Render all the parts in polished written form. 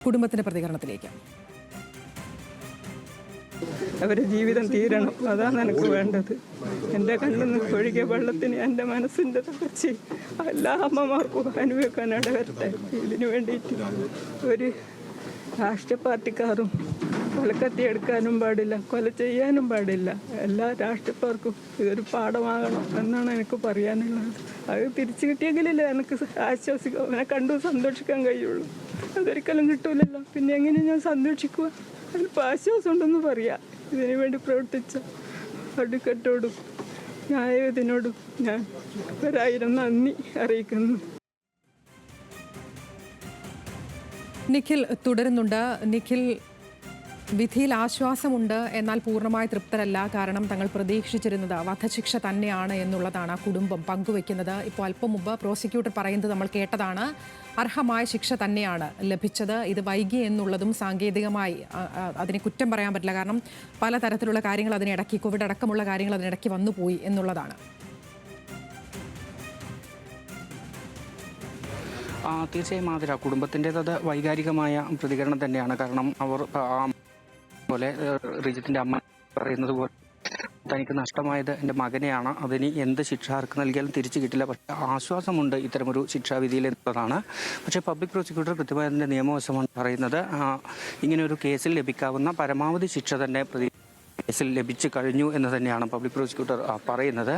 കുടുംബത്തിന്റെ പ്രതികരണത്തിലേക്ക്. അവരുടെ ജീവിതം തീരണം, അതാണ് എനിക്ക് വേണ്ടത്. എൻ്റെ കണ്ണിൽ നിന്ന് ഒഴുകിയ വെള്ളത്തിന് എൻ്റെ മനസ്സിൻ്റെ തകർച്ച എല്ലാ അമ്മമാർക്കും അനുഭവിക്കാൻ ഇടവരട്ടെ. ഇതിനു വേണ്ടിയിട്ട് ഒരു രാഷ്ട്രീയ പാർട്ടിക്കാരും കൊലക്കത്തി എടുക്കാനും പാടില്ല, കൊല ചെയ്യാനും പാടില്ല. എല്ലാ രാഷ്ട്രീയക്കാർക്കും ഇതൊരു പാഠമാകണം എന്നാണ് എനിക്ക് പറയാനുള്ളത്. അത് തിരിച്ചു കിട്ടിയെങ്കിലല്ലേ എനിക്ക് ആശ്വസിക്കുക, അവനെ കണ്ടു സന്തോഷിക്കാൻ കഴിയുള്ളൂ. അതൊരിക്കലും കിട്ടൂലല്ലോ. പിന്നെ എങ്ങനെ ഞാൻ സന്തോഷിക്കുക? അതിലിപ്പോൾ ആശ്വാസം ഉണ്ടെന്ന് പറയാം. ഇതിനു വേണ്ടി പ്രവർത്തിച്ച അഡ്വക്കറ്റോടും ന്യായത്തിനോടും ഞാൻ 1000 നന്ദി അറിയിക്കുന്നു. നിഖിൽ തുടരുന്നുണ്ട്. നിഖിൽ, വിധിയിൽ ആശ്വാസമുണ്ട്, എന്നാൽ പൂർണ്ണമായി തൃപ്തരല്ല. കാരണം തങ്ങൾ പ്രതീക്ഷിച്ചിരുന്നത് വധശിക്ഷ തന്നെയാണ് എന്നുള്ളതാണ് കുടുംബം പങ്കുവെക്കുന്നത്. ഇപ്പോൾ അല്പം മുമ്പ് പ്രോസിക്യൂട്ടർ പറയുന്നത് നമ്മൾ കേട്ടതാണ്. അർഹമായ ശിക്ഷ തന്നെയാണ് ലഭിച്ചത്. ഇത് വൈകി എന്നുള്ളതും സാങ്കേതികമായി അതിനെ കുറ്റം പറയാൻ പറ്റില്ല. കാരണം പലതരത്തിലുള്ള കാര്യങ്ങൾ അതിനിടയ്ക്ക്, കോവിഡ് അടക്കമുള്ള കാര്യങ്ങൾ അതിനിടയ്ക്ക് വന്നുപോയി എന്നുള്ളതാണ്. തീർച്ചയായും ആതിര, കുടുംബത്തിൻ്റേത് വൈകാരികമായ പ്രതികരണം തന്നെയാണ്. കാരണം അവർ പോലെ റിജിത്തിൻ്റെ അമ്മ പറയുന്നത് പോലെ തനിക്ക് നഷ്ടമായത് എൻ്റെ മകനെയാണ്, അതിന് എന്ത് ശിക്ഷ ആർക്ക് നൽകിയാലും തിരിച്ചു കിട്ടില്ല. പക്ഷേ ആശ്വാസമുണ്ട് ഇത്തരമൊരു ശിക്ഷാവിധിയിൽ എന്നുള്ളതാണ്. പക്ഷേ പബ്ലിക് പ്രോസിക്യൂട്ടർ കൃത്യമായി അതിൻ്റെ നിയമവശമാണ് പറയുന്നത്. ഇങ്ങനെയൊരു കേസിൽ ലഭിക്കാവുന്ന പരമാവധി ശിക്ഷ തന്നെ കേസിൽ ലഭിച്ചു കഴിഞ്ഞു എന്ന് തന്നെയാണ് പബ്ലിക് പ്രോസിക്യൂട്ടർ പറയുന്നത്.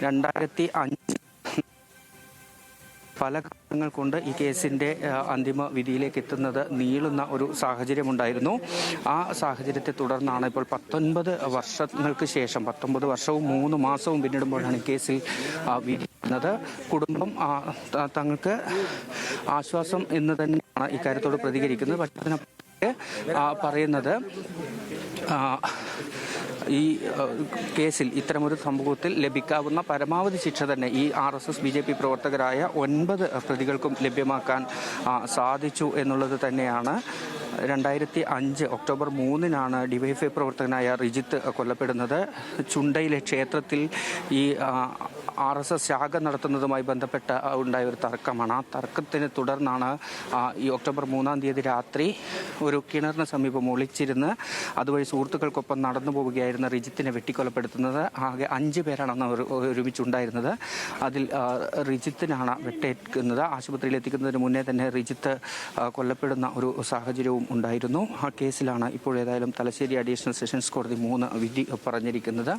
2005 പല കാരണങ്ങൾ കൊണ്ട് ഈ കേസിൻ്റെ അന്തിമ വിധിയിലേക്ക് എത്തുന്നത് നീളുന്ന ഒരു സാഹചര്യമുണ്ടായിരുന്നു. ആ സാഹചര്യത്തെ തുടർന്നാണ് ഇപ്പോൾ 19 വർഷങ്ങൾക്ക് ശേഷം 19 വർഷവും 3 മാസവും പിന്നിടുമ്പോഴാണ് ഈ കേസിൽ വിധിക്കുന്നത്. കുടുംബം തങ്ങൾക്ക് ആശ്വാസം എന്ന് തന്നെയാണ് ഇക്കാര്യത്തോട് പ്രതികരിക്കുന്നത്. പക്ഷേ അതിനപ്പുറത്ത് പറയുന്നത് ഈ കേസിൽ ഇത്തരമൊരു സംഭവത്തിൽ ലഭിക്കാവുന്ന പരമാവധി ശിക്ഷ തന്നെ ഈ RSS BJP പ്രവർത്തകരായ 9 പ്രതികൾക്കും ലഭ്യമാക്കാൻ സാധിച്ചു എന്നുള്ളത് തന്നെയാണ്. 2005 ഒക്ടോബർ 3-നാണ് DYFI പ്രവർത്തകനായ റിജിത്ത് കൊല്ലപ്പെടുന്നത്. ചുണ്ടയിലെ ക്ഷേത്രത്തിൽ ഈ RSS ശാഖ നടത്തുന്നതുമായി ബന്ധപ്പെട്ട ഉണ്ടായ ഒരു തർക്കമാണ്. ആ തർക്കത്തിന് തുടർന്നാണ് ഈ ഒക്ടോബർ 3-ാം തീയതി രാത്രി ഒരു കിണറിന് സമീപം ഒളിച്ചിരുന്ന് അതുവഴി സുഹൃത്തുക്കൾക്കൊപ്പം നടന്നു പോവുകയായിരുന്ന റിജിത്തിനെ വെട്ടിക്കൊലപ്പെടുത്തുന്നത്. ആകെ 5 പേരാണ് അന്ന് ഒരുമിച്ചുണ്ടായിരുന്നത്. അതിൽ റിജിത്തിനാണ് വെട്ടേൽക്കുന്നത്. ആശുപത്രിയിൽ എത്തിക്കുന്നതിന് മുന്നേ തന്നെ റിജിത്ത് കൊല്ലപ്പെടുന്ന ഒരു സാഹചര്യവും ഉണ്ടായിരുന്നു. ആ കേസിലാണ് ഇപ്പോൾ ഏതായാലും തലശ്ശേരി അഡീഷണൽ സെഷൻസ് കോടതി 3 വിധി പറഞ്ഞിരിക്കുന്നത്.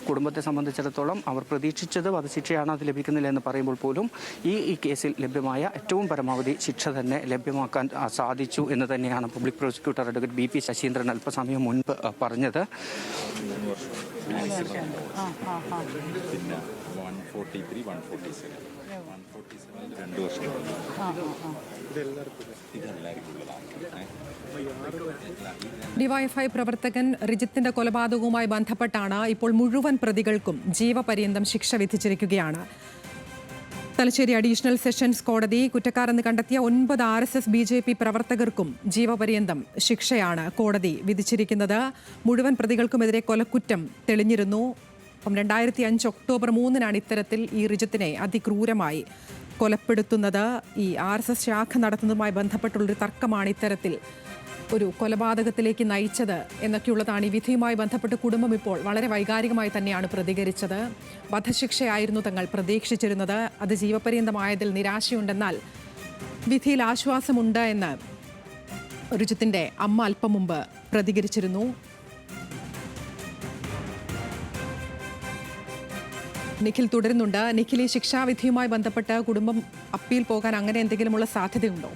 കുടുംബത്തെ സംബന്ധിച്ചിടത്തോളം അവർ പ്രതീക്ഷിച്ചത് വധശിക്ഷയാണ്, അത് ലഭിക്കുന്നില്ല എന്ന് പറയുമ്പോൾ പോലും ഈ കേസിൽ ലഭ്യമായ ഏറ്റവും പരമാവധി ശിക്ഷ തന്നെ ലഭ്യമാക്കാൻ സാധിച്ചു എന്ന് തന്നെയാണ് public prosecutor advocate BP Saseendran അല്പസമയം മുൻപ് പറഞ്ഞത്. DYFI പ്രവർത്തകൻ റിജിത്തിന്റെ കൊലപാതകവുമായി ബന്ധപ്പെട്ടാണ് ഇപ്പോൾ മുഴുവൻ പ്രതികൾക്കും ജീവപര്യന്തം ശിക്ഷ വിധിച്ചിരിക്കുകയാണ്. തലശ്ശേരി അഡീഷണൽ സെഷൻസ് കോടതി കുറ്റക്കാരെന്ന് കണ്ടെത്തിയ 9 RSS BJP പ്രവർത്തകർക്കും ജീവപര്യന്തം ശിക്ഷയാണ് കോടതി വിധിച്ചിരിക്കുന്നത്. മുഴുവൻ പ്രതികൾക്കുമെതിരെ കൊലക്കുറ്റം തെളിഞ്ഞിരുന്നു. 2005 ഒക്ടോബർ 3-നാണ് ഇത്തരത്തിൽ ഈ റിജിത്തിനെ അതിക്രൂരമായി കൊലപ്പെടുത്തുന്നത്. ഈ RSS ശാഖ നടത്തുന്നതുമായി ബന്ധപ്പെട്ടുള്ളൊരു തർക്കമാണ് ഇത്തരത്തിൽ ഒരു കൊലപാതകത്തിലേക്ക് നയിച്ചത് എന്നൊക്കെയുള്ളതാണ്. ഈ വിധിയുമായി ബന്ധപ്പെട്ട് കുടുംബം ഇപ്പോൾ വളരെ വൈകാരികമായി തന്നെയാണ് പ്രതികരിച്ചത്. വധശിക്ഷയായിരുന്നു തങ്ങൾ പ്രതീക്ഷിച്ചിരുന്നത്, അത് ജീവപര്യന്തമായതിൽ നിരാശയുണ്ടെന്നാൽ വിധിയിൽ ആശ്വാസമുണ്ട് എന്ന് റിജിത്തിന്റെ അമ്മ അല്പം മുമ്പ് പ്രതികരിച്ചിരുന്നു. നിഖിൽ തുടരുന്നുണ്ട്. നിഖിൽ, ഈ ശിക്ഷാവിധിയുമായി ബന്ധപ്പെട്ട് കുടുംബം അപ്പീൽ പോകാൻ അങ്ങനെ എന്തെങ്കിലുമുള്ള സാധ്യതയുണ്ടോ?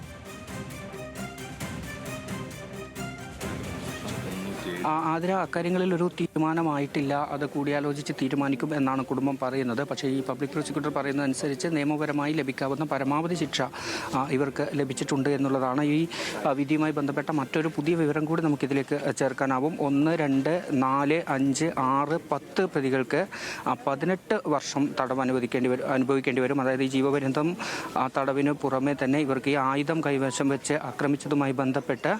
ആതിര, അക്കാര്യങ്ങളിൽ ഒരു തീരുമാനമായിട്ടില്ല. അത് കൂടിയാലോചിച്ച് തീരുമാനിക്കും എന്നാണ് കുടുംബം പറയുന്നത്. പക്ഷേ ഈ പബ്ലിക് പ്രോസിക്യൂട്ടർ പറയുന്നതനുസരിച്ച് നിയമപരമായി ലഭിക്കാവുന്ന പരമാവധി ശിക്ഷ ഇവർക്ക് ലഭിച്ചിട്ടുണ്ട് എന്നുള്ളതാണ്. ഈ വിധിയുമായി ബന്ധപ്പെട്ട മറ്റൊരു പുതിയ വിവരം കൂടി നമുക്കിതിലേക്ക് ചേർക്കാനാവും. 1, 2, 4, 5, 6, 10 പ്രതികൾക്ക് 18 വർഷം തടവ് അനുഭവിക്കേണ്ടി വരും. അതായത് ഈ ജീവപര്യന്തം തടവിന് പുറമെ തന്നെ ഇവർക്ക് ഈ ആയുധം കൈവശം വെച്ച് ആക്രമിച്ചതുമായി ബന്ധപ്പെട്ട്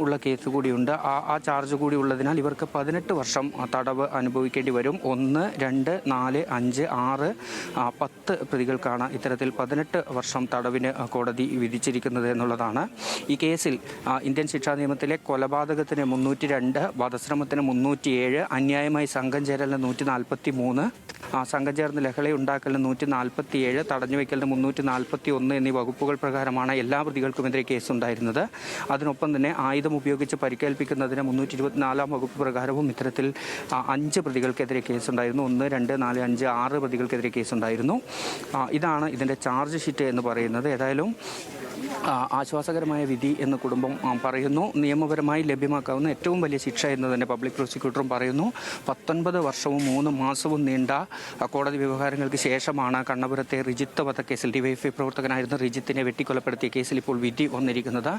ഉള്ള കേസ് കൂടിയുണ്ട്. ആ ചാർജ് ചാർജ് കൂടി ഉള്ളതിനാൽ ഇവർക്ക് 18 വർഷം തടവ് അനുഭവിക്കേണ്ടി വരും. 1, 2, 4, 5, 6, 10 പ്രതികൾക്കാണ് ഇത്തരത്തിൽ 18 വർഷം തടവിന് കോടതി വിധിച്ചിരിക്കുന്നത് എന്നുള്ളതാണ്. ഈ കേസിൽ ഇന്ത്യൻ ശിക്ഷാ നിയമത്തിലെ കൊലപാതകത്തിന് 302, വധശ്രമത്തിന് 307, അന്യായമായി സംഘം ചേരലിന് 143, സംഘം ചേർന്ന് ലഹള ഉണ്ടാക്കലിന് 147, തടഞ്ഞുവെക്കലിന് 341 എന്നീ വകുപ്പുകൾ പ്രകാരമാണ് എല്ലാ പ്രതികൾക്കുമെതിരെ കേസുണ്ടായിരുന്നത്. അതിനൊപ്പം തന്നെ ആയുധം ഉപയോഗിച്ച് പരിക്കേൽപ്പിക്കുന്നതിന് 324 വകുപ്പ് പ്രകാരവും ഇത്തരത്തിൽ 5 പ്രതികൾക്കെതിരെ കേസുണ്ടായിരുന്നു. 1, 2, 4, 5, 6 പ്രതികൾക്കെതിരെ കേസുണ്ടായിരുന്നു. ഇതാണ് ഇതിൻ്റെ ചാർജ് ഷീറ്റ് എന്ന് പറയുന്നത്. ഏതായാലും ആശ്വാസകരമായ വിധി എന്ന് കുടുംബം പറയുന്നു. നിയമപരമായി ലഭ്യമാക്കാവുന്ന ഏറ്റവും വലിയ ശിക്ഷ എന്ന് തന്നെ പബ്ലിക് പ്രോസിക്യൂട്ടറും പറയുന്നു. 19 വർഷവും 3 മാസവും നീണ്ട കോടതി വ്യവഹാരങ്ങൾക്ക് ശേഷമാണ് കണ്ണപുരത്തെ റിജിത്ത് വധക്കേസിൽ ഡിവൈഎഫ്ഐ പ്രവർത്തകനായിരുന്ന റിജിത്തിനെ വെട്ടിക്കൊലപ്പെടുത്തിയ കേസിൽ ഇപ്പോൾ വിധി വന്നിരിക്കുന്നത്.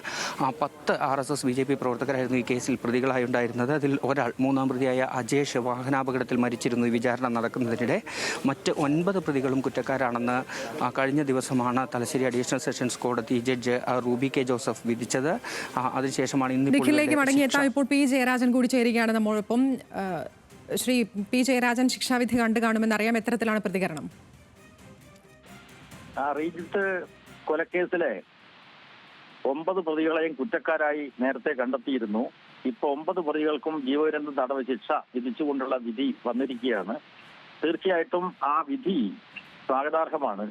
10 RSS BJP പ്രവർത്തകരായിരുന്നു ഈ കേസിൽ പ്രതികളായി ഉണ്ടായിരുന്നത്. അതിൽ ഒരാൾ 3-ാം പ്രതിയായ അജേഷ് വാഹനാപകടത്തിൽ മരിച്ചിരുന്നു. ഈ വിചാരണ നടക്കുന്നതിനിടെ മറ്റ് 9 പ്രതികളും കുറ്റക്കാരാണെന്ന് കഴിഞ്ഞ ദിവസമാണ് തലശ്ശേരി അഡീഷണൽ സെഷൻസ് കോടതി ജഡ്ജ് റൂബി കെ ജോസഫ് വിധിച്ചത്. അതിനുശേഷമാണ് നിഖിലേക്ക് മടങ്ങിയെത്താം. ഇപ്പോൾ പി ജയരാജൻ കൂടി ചേരുകയാണ് നമ്മോടൊപ്പം. ശ്രീ പി ജയരാജൻ, ശിക്ഷാവിധി കണ്ടു കാണുമെന്നറിയാം. എത്തരത്തിലാണ് പ്രതികരണം? റീജിത്ത് കൊലക്കേസിലെ 9 പ്രതികളെയും കുറ്റക്കാരായി നേരത്തെ കണ്ടെത്തിയിരുന്നു. ഇപ്പൊ 9 പ്രതികൾക്കും ജീവപര്യന്തം തടവ് ശിക്ഷ വിധിച്ചുകൊണ്ടുള്ള വിധി വന്നിരിക്കുകയാണ്. തീർച്ചയായിട്ടും ആ വിധി സ്വാഗതാർഹമാണ്.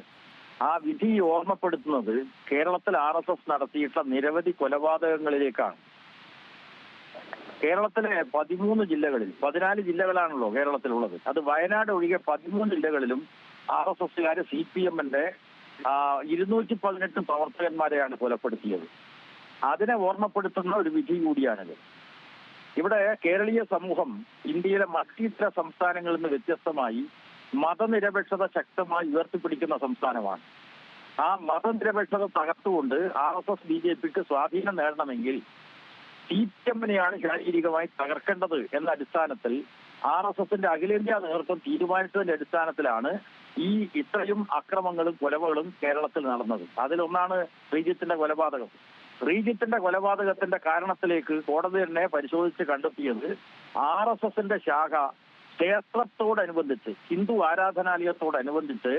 ആ വിധി ഓർമ്മപ്പെടുത്തുന്നത് കേരളത്തിൽ RSS നടത്തിയിട്ടുള്ള നിരവധി കൊലപാതകങ്ങളിലേക്കാണ്. കേരളത്തിലെ 13 ജില്ലകളിൽ 14 ജില്ലകളാണല്ലോ കേരളത്തിലുള്ളത്. അത് വയനാട് ഒഴികെ 13 ജില്ലകളിലും RSSകാര് CPMന്റെ 218 പ്രവർത്തകന്മാരെയാണ് കൊലപ്പെടുത്തിയത്. അതിനെ ഓർമ്മപ്പെടുത്തുന്ന ഒരു വിധി കൂടിയാണിത്. ഇവിടെ കേരളീയ സമൂഹം ഇന്ത്യയിലെ മറ്റിതര സംസ്ഥാനങ്ങളിൽ നിന്ന് വ്യത്യസ്തമായി മതനിരപേക്ഷത ശക്തമായി ഉയർത്തിപ്പിടിക്കുന്ന സംസ്ഥാനമാണ്. ആ മതനിരപേക്ഷത തകർത്തുകൊണ്ട് RSS BJPക്ക് സ്വാധീനം നേടണമെങ്കിൽ CPMനെയാണ് ശാരീരികമായി തകർക്കേണ്ടത് എന്ന അടിസ്ഥാനത്തിൽ RSSന്റെ അഖിലേന്ത്യാ നേതൃത്വം തീരുമാനിച്ചതിന്റെ അടിസ്ഥാനത്തിലാണ് ഈ ഇത്രയും അക്രമങ്ങളും കൊലകളും കേരളത്തിൽ നടന്നത്. അതിലൊന്നാണ് ശ്രീജിത്തിന്റെ കൊലപാതകം. ശ്രീജിത്തിന്റെ കൊലപാതകത്തിന്റെ കാരണത്തിലേക്ക് കോടതി തന്നെ പരിശോധിച്ച് കണ്ടെത്തിയത് RSSന്റെ ശാഖ ക്ഷേത്രത്തോടനുബന്ധിച്ച്, ഹിന്ദു ആരാധനാലയത്തോടനുബന്ധിച്ച്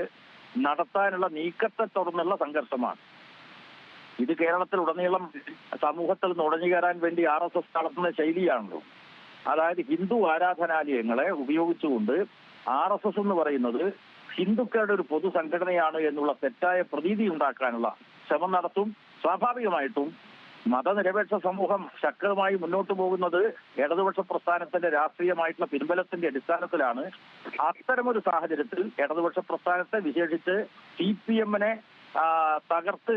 നടത്താനുള്ള നീക്കത്തെ തുടർന്നുള്ള സംഘർഷമാണ്. ഇത് കേരളത്തിൽ ഉടനീളം സമൂഹത്തിൽ നുഴഞ്ഞു കയറാൻ വേണ്ടി RSS നടത്തുന്ന ശൈലിയാണല്ലോ. അതായത് ഹിന്ദു ആരാധനാലയങ്ങളെ ഉപയോഗിച്ചുകൊണ്ട് RSS എന്ന് പറയുന്നത് ഹിന്ദുക്കളുടെ ഒരു പൊതു സംഘടനയാണ് എന്നുള്ള തെറ്റായ പ്രതീതി ഉണ്ടാക്കാനുള്ള ശ്രമം നടത്തും. സ്വാഭാവികമായിട്ടും മതനിരപേക്ഷ സമൂഹം ശക്തമായി മുന്നോട്ട് പോകുന്നത് ഇടതുപക്ഷ പ്രസ്ഥാനത്തിന്റെ രാഷ്ട്രീയമായിട്ടുള്ള പിൻബലത്തിന്റെ അടിസ്ഥാനത്തിലാണ്. അത്തരമൊരു സാഹചര്യത്തിൽ ഇടതുപക്ഷ പ്രസ്ഥാനത്തെ വിശേഷിച്ച് CPMനെ തകർത്ത്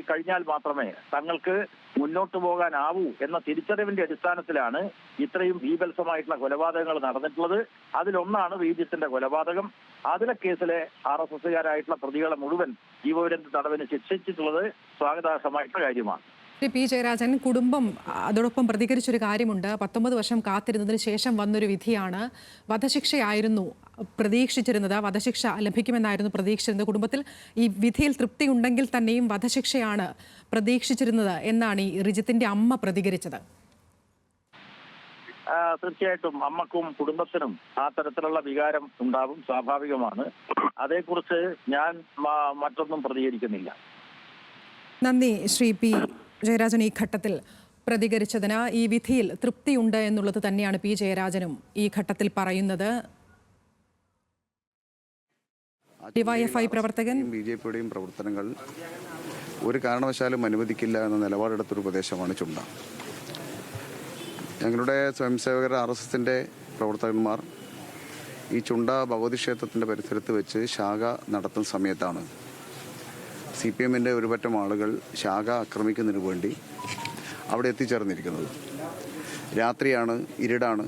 കഴിഞ്ഞാൽ മാത്രമേ തങ്ങൾക്ക് മുന്നോട്ട് പോകാനാവൂ എന്ന തിരിച്ചറിവിന്റെ അടിസ്ഥാനത്തിലാണ് ഇത്രയും ഭീഭത്സമായിട്ടുള്ള കൊലപാതകങ്ങൾ നടന്നിട്ടുള്ളത്. അതിലൊന്നാണ് ശ്രീജിത്തിന്റെ കൊലപാതകം. അതിലെ കേസിലെ RSSകാരായിട്ടുള്ള പ്രതികളെ മുഴുവൻ ജീവപര്യന്ത തടവിന് ശിക്ഷിച്ചിട്ടുള്ളത് സ്വാഗതാർഹമായിട്ടുള്ള കാര്യമാണ്. പി ജയരാജൻ, കുടുംബം അതോടൊപ്പം പ്രതികരിച്ചൊരു കാര്യമുണ്ട്. 19 വർഷം കാത്തിരുന്നതിന് ശേഷം വന്നൊരു വിധിയാണ്. വധശിക്ഷയായിരുന്നു പ്രതീക്ഷിച്ചിരുന്നത്, വധശിക്ഷ ലഭിക്കുമെന്നായിരുന്നു പ്രതീക്ഷിച്ചിരുന്നത്. കുടുംബത്തിൽ ഈ വിധിയിൽ തൃപ്തി ഉണ്ടെങ്കിൽ തന്നെയും വധശിക്ഷയാണ് പ്രതീക്ഷിച്ചിരുന്നത് എന്നാണ് ഈ റിജിത്തിന്റെ അമ്മ പ്രതികരിച്ചത്. തീർച്ചയായിട്ടും അമ്മക്കും കുടുംബത്തിനും ആ തരത്തിലുള്ള വികാരം ഉണ്ടാവും, സ്വാഭാവികമാണ്. അതേക്കുറിച്ച് ഞാൻ മറ്റൊന്നും പ്രതികരിക്കുന്നില്ല. നന്ദി ശ്രീ പി ജയരാജൻ ഈ ഘട്ടത്തിൽ പ്രതികരിച്ചതിന്. ഈ വിധിയിൽ തൃപ്തിയുണ്ട് എന്നുള്ളത് തന്നെയാണ് പി ജയരാജനും ഈ ഘട്ടത്തിൽ പറയുന്നത്. ഡിവൈഎഫ്ഐ പ്രവർത്തകൻ BJPയുടെയും പ്രവർത്തനങ്ങൾ ഒരു കാരണവശാലും അനുവദിക്കില്ല എന്ന നിലപാടെടുത്തൊരു പ്രദേശമാണ് ചുണ്ട. ഞങ്ങളുടെ സ്വയംസേവകർ RSSന്റെ പ്രവർത്തകന്മാർ ഈ ചുണ്ട ഭഗവതി ക്ഷേത്രത്തിൻ്റെ പരിസരത്ത് വെച്ച് ശാഖ നടത്തുന്ന സമയത്താണ് CPMന്റെ ഒരു പറ്റം ആളുകൾ ശാഖ ആക്രമിക്കുന്നതിന് വേണ്ടി അവിടെ എത്തിച്ചേർന്നിരിക്കുന്നത്. രാത്രിയാണ്, ഇരുടാണ്.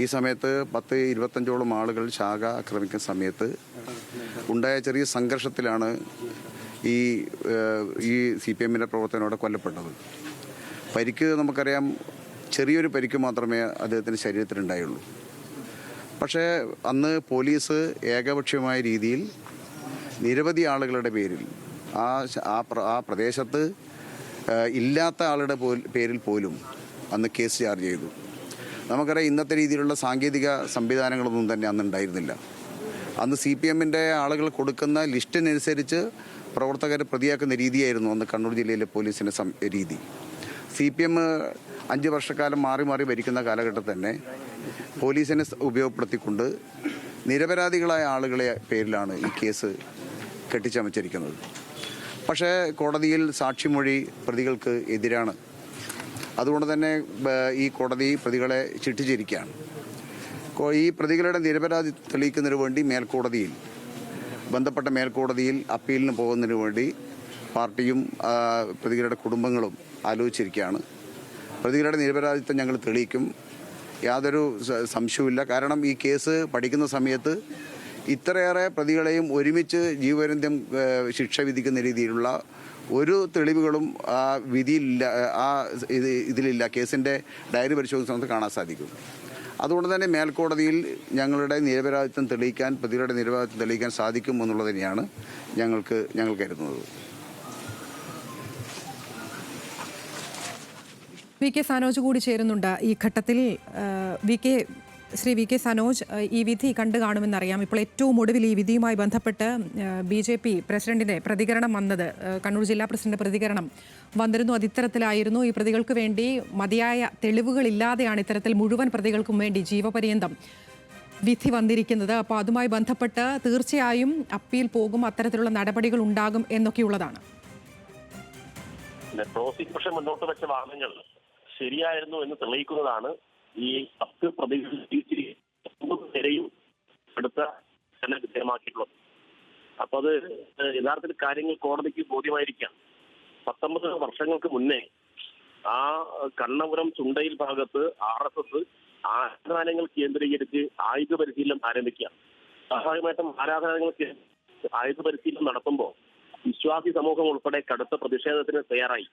ഈ സമയത്ത് 10-25ഓളം ആളുകൾ ശാഖ ആക്രമിക്കുന്ന സമയത്ത് ഉണ്ടായ ചെറിയ സംഘർഷത്തിലാണ് ഈ CPMന്റെ പ്രവർത്തകനോടെ കൊല്ലപ്പെട്ടത്. പരിക്ക് നമുക്കറിയാം, ചെറിയൊരു പരിക്ക് മാത്രമേ അദ്ദേഹത്തിൻ്റെ ശരീരത്തിലുണ്ടായുള്ളൂ. പക്ഷേ അന്ന് പോലീസ് ഏകപക്ഷീയമായ രീതിയിൽ നിരവധി ആളുകളുടെ പേരിൽ ആ പ്രദേശത്ത് ഇല്ലാത്ത ആളുടെ പേരിൽ പോലും അന്ന് കേസ് ചാർജ് ചെയ്തു. നമുക്കറിയാം ഇന്നത്തെ രീതിയിലുള്ള സാങ്കേതിക സംവിധാനങ്ങളൊന്നും തന്നെ അന്ന് ഉണ്ടായിരുന്നില്ല. അന്ന് CPM-ൻ്റെ ആളുകൾ കൊടുക്കുന്ന ലിസ്റ്റിനനുസരിച്ച് പ്രവർത്തകരെ പ്രതിയാക്കുന്ന രീതിയായിരുന്നു അന്ന് കണ്ണൂർ ജില്ലയിലെ പോലീസിൻ്റെ രീതി. CPM 5 വർഷക്കാലം മാറി മാറി ഭരിക്കുന്ന കാലഘട്ടത്തിൽ തന്നെ പോലീസിനെ ഉപയോഗപ്പെടുത്തിക്കൊണ്ട് നിരപരാധികളായ ആളുകളെ പേരിലാണ് ഈ കേസ് കെട്ടിച്ചമച്ചിരിക്കുന്നത്. പക്ഷേ കോടതിയിൽ സാക്ഷിമൊഴി പ്രതികൾക്ക് എതിരാണ്. അതുകൊണ്ട് തന്നെ ഈ കോടതി പ്രതികളെ ശിക്ഷിച്ചിരിക്കുകയാണ്. ഈ പ്രതികളുടെ നിരപരാധി തെളിയിക്കുന്നതിന് വേണ്ടി ബന്ധപ്പെട്ട മേൽക്കോടതിയിൽ അപ്പീലിന് പോകുന്നതിന് വേണ്ടി പാർട്ടിയും പ്രതികളുടെ കുടുംബങ്ങളും ആലോചിച്ചിരിക്കുകയാണ്. പ്രതികളുടെ നിരപരാധിത്വം ഞങ്ങൾ തെളിയിക്കും, യാതൊരു സംശയവുമില്ല. കാരണം ഈ കേസ് പഠിക്കുന്ന സമയത്ത് ഇത്രയേറെ പ്രതികളെയും ഒരുമിച്ച് ജീവപര്യന്തം ശിക്ഷ വിധിക്കുന്ന രീതിയിലുള്ള ഒരു തെളിവുകളും വിധിയിലില്ല, ഇതിലില്ല. കേസിൻ്റെ ഡയറി പരിശോധിച്ച് നമുക്ക് കാണാൻ സാധിക്കും. അതുകൊണ്ട് തന്നെ മേൽക്കോടതിയിൽ ഞങ്ങളുടെ നിരപരാധിത്വം തെളിയിക്കാൻ, പ്രതികളുടെ നിരപരാധിത്വം തെളിയിക്കാൻ സാധിക്കും എന്നുള്ളത് തന്നെയാണ് ഞങ്ങൾ കരുതുന്നത്. വി കെ സനോജ് കൂടി ചേരുന്നുണ്ട് ഈ ഘട്ടത്തിൽ. ശ്രീ വി കെ സനോജ്, ഈ വിധി കണ്ടു കാണുമെന്നറിയാം. ഇപ്പോൾ ഏറ്റവും ഒടുവിൽ ഈ വിധിയുമായി ബന്ധപ്പെട്ട് BJP പ്രസിഡന്റിന്റെ പ്രതികരണം വന്നത്, കണ്ണൂർ ജില്ലാ പ്രസിഡന്റ് പ്രതികരണം വന്നിരുന്നു. അത് ഇത്തരത്തിലായിരുന്നു: ഈ പ്രതികൾക്ക് വേണ്ടി മതിയായ തെളിവുകളില്ലാതെയാണ് ഇത്തരത്തിൽ മുഴുവൻ പ്രതികൾക്കും വേണ്ടി ജീവപര്യന്തം വിധി വന്നിരിക്കുന്നത്. അപ്പോൾ അതുമായി ബന്ധപ്പെട്ട് തീർച്ചയായും അപ്പീൽ പോകും, അത്തരത്തിലുള്ള നടപടികൾ ഉണ്ടാകും എന്നൊക്കെയുള്ളതാണ്. പ്രോസിക്യൂഷൻ മുന്നോട്ട് വെച്ച വാദങ്ങൾ ശരിയായിരുന്നു എന്ന് തെളിയിക്കുന്നതാണ് ഈ 10 പ്രതികളെയും അടുത്ത വിധേയമാക്കിയിട്ടുള്ളത്. അപ്പൊ അത് യഥാർത്ഥത്തിൽ കാര്യങ്ങൾ കോടതിക്ക് ബോധ്യമായിരിക്കാം. 19 വർഷങ്ങൾക്ക് മുന്നേ ആ കണ്ണപുരം ചുണ്ടയിൽ ഭാഗത്ത് RSS ആരാധനാലയങ്ങൾ കേന്ദ്രീകരിച്ച് ആയുധ പരിശീലനം ആരംഭിക്കാം. സ്വാഭാവികമായിട്ടും ആരാധനാലയങ്ങൾ ആയുധ പരിശീലനം നടത്തുമ്പോൾ വിശ്വാസി സമൂഹം ഉൾപ്പെടെ കടുത്ത പ്രതിഷേധത്തിന് തയ്യാറായി.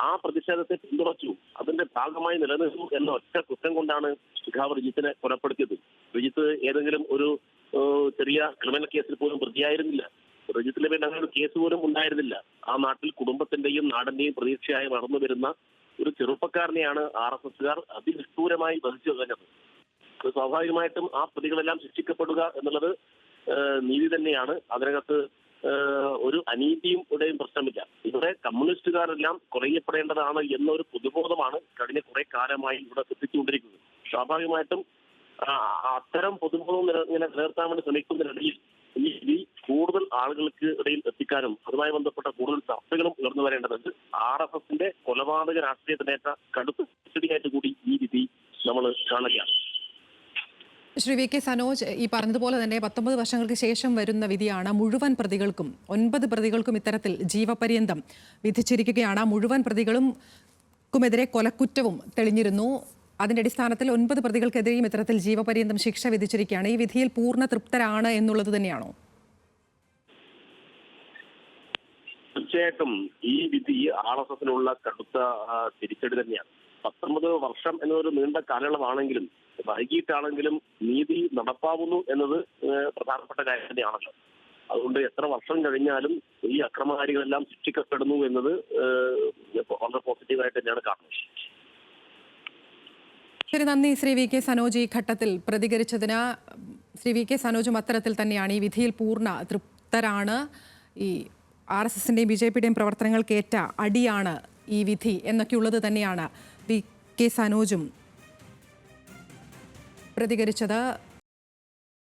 ആ പ്രതിഷേധത്തെ പിന്തുണച്ചു, അതിന്റെ ഭാഗമായി നിലനിന്നു എന്ന ഒറ്റ കുറ്റം കൊണ്ടാണ് സഖാവ് റിജിത്തിനെ കൊലപ്പെടുത്തിയത്. റിജിത്ത് ഏതെങ്കിലും ഒരു ചെറിയ ക്രിമിനൽ കേസിൽ പോലും പ്രതിയായിരുന്നില്ല. റിജിത്തിന്റെ പേരിൽ അങ്ങനെ ഒരു കേസ് പോലും ഉണ്ടായിരുന്നില്ല. ആ നാട്ടിൽ കുടുംബത്തിന്റെയും നാടിന്റെയും പ്രതീക്ഷയായി വളർന്നു വരുന്ന ഒരു ചെറുപ്പക്കാരനെയാണ് RSSകാർ അതിനിഷ്ഠൂരമായി വധിച്ചു കഴിഞ്ഞത്. സ്വാഭാവികമായിട്ടും ആ പ്രതികളെല്ലാം ശിക്ഷിക്കപ്പെടുക എന്നുള്ളത് നീതി തന്നെയാണ്. അതിനകത്ത് ഒരു അനീതിയും ഇവിടെയും പ്രശ്നമില്ല. ഇവിടെ കമ്മ്യൂണിസ്റ്റുകാരെല്ലാം കുറയപ്പെടേണ്ടതാണ് എന്നൊരു പൊതുബോധമാണ് കഴിഞ്ഞ കുറെ കാലമായി ഇവിടെ എത്തിച്ചുകൊണ്ടിരിക്കുന്നത്. സ്വാഭാവികമായിട്ടും അത്തരം പൊതുബോധം നിലനിർത്താൻ വേണ്ടി ശ്രമിക്കുന്നതിനിടയിൽ ഈ വിധി കൂടുതൽ ആളുകൾക്ക് ഇടയിൽ എത്തിക്കാനും അതുമായി ബന്ധപ്പെട്ട കൂടുതൽ ചർച്ചകളും ഉയർന്നു വരേണ്ടതുണ്ട്. RSSന്റെ കൊലപാതക രാഷ്ട്രീയത്തിനേറ്റ കടുത്ത തിരിച്ചടിയായിട്ട് കൂടി ഈ വിധി നമ്മൾ കാണുകയാണ്. ശ്രീ വി കെ സനോജ്, ഈ പറഞ്ഞതുപോലെ തന്നെ 19 വർഷങ്ങൾക്ക് ശേഷം വരുന്ന വിധിയാണ്. മുഴുവൻ പ്രതികൾക്കും 9 പ്രതികൾക്കും ഇത്തരത്തിൽ ജീവപര്യന്തം വിധിച്ചിരിക്കുകയാണ്. മുഴുവൻ പ്രതികൾക്കുമെതിരെ കൊലക്കുറ്റവും തെളിഞ്ഞിരുന്നു. അതിന്റെ അടിസ്ഥാനത്തിൽ 9 പ്രതികൾക്കെതിരെയും ഇത്തരത്തിൽ ജീവപര്യന്തം ശിക്ഷ വിധിച്ചിരിക്കുകയാണ്. ഈ വിധിയിൽ പൂർണ്ണ തൃപ്തരാണ് എന്നുള്ളത് തന്നെയാണോ? തീർച്ചയായിട്ടും ഈ വിധി RSSനുള്ള കടുത്ത തിരിച്ചടി തന്നെയാണ്. 19 വർഷം എന്നൊരു നീണ്ട കാലയളവാണെങ്കിലും വൈകിട്ടാണെങ്കിലും നീതി നടപ്പാവുന്നു എന്നത് പ്രധാനപ്പെട്ട കാര്യം തന്നെയാണല്ലോ. അതുകൊണ്ട് എത്ര വർഷം കഴിഞ്ഞാലും ഈ അക്രമകാരികളെല്ലാം ശിക്ഷിക്കപ്പെടുന്നു എന്നത് വളരെ പോസിറ്റീവായിട്ട് തന്നെയാണ് കാണുന്നത്. ശരി, നന്ദി ശ്രീ വി കെ സനോജ് ഈ ഘട്ടത്തിൽ പ്രതികരിച്ചതിന്. ശ്രീ വി കെ സനോജും അത്തരത്തിൽ തന്നെയാണ്, ഈ വിധിയിൽ പൂർണ്ണ തൃപ്തരാണ്. ഈ RSSന്റെയും BJPയുടെയും പ്രവർത്തനങ്ങൾക്കേറ്റ അടിയാണ് ഈ വിധി എന്നൊക്കെയുള്ളത് തന്നെയാണ് വി കെ സനോജും പ്രതികരിച്ചത്.